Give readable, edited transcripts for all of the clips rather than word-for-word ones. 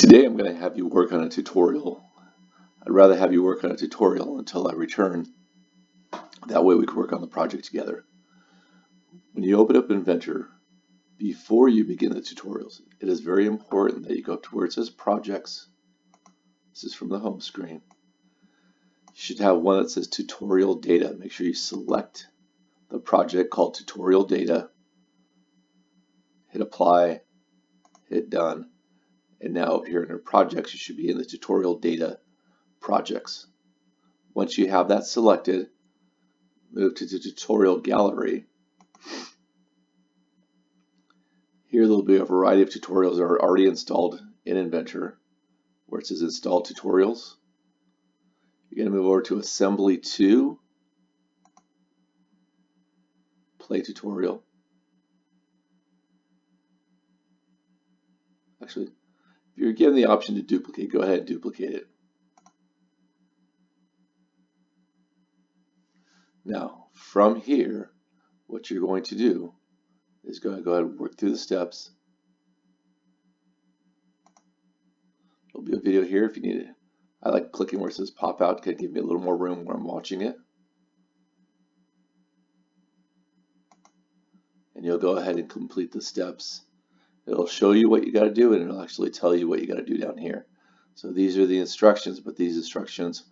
Today I'm going to have you work on a tutorial. I'd rather have you work on a tutorial until I return. That way we can work on the project together. When you open up Inventor, before you begin the tutorials, it is very important that you go up to where it says Projects. This is from the home screen. You should have one that says Tutorial Data. Make sure you select the project called Tutorial Data. Hit Apply, hit Done. And now up here under Projects, you should be in the Tutorial Data Projects. Once you have that selected, move to the Tutorial Gallery. Here there'll be a variety of tutorials that are already installed in Inventor, where it says Install Tutorials. You're going to move over to Assembly 2, Play Tutorial. Actually, if you're given the option to duplicate, go ahead and duplicate it. Now, from here, what you're going to do is go ahead and work through the steps. There'll be a video here if you need it. I like clicking where it says pop out, can give me a little more room where I'm watching it. And you'll go ahead and complete the steps. It'll show you what you got to do, and it'll actually tell you what you got to do down here. So these are the instructions, but these instructions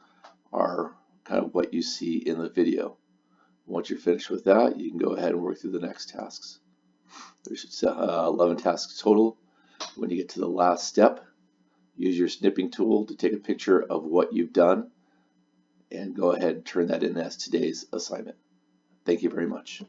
are kind of what you see in the video. Once you're finished with that, you can go ahead and work through the next tasks. There's 11 tasks total. When you get to the last step, use your snipping tool to take a picture of what you've done and go ahead and turn that in as today's assignment. Thank you very much.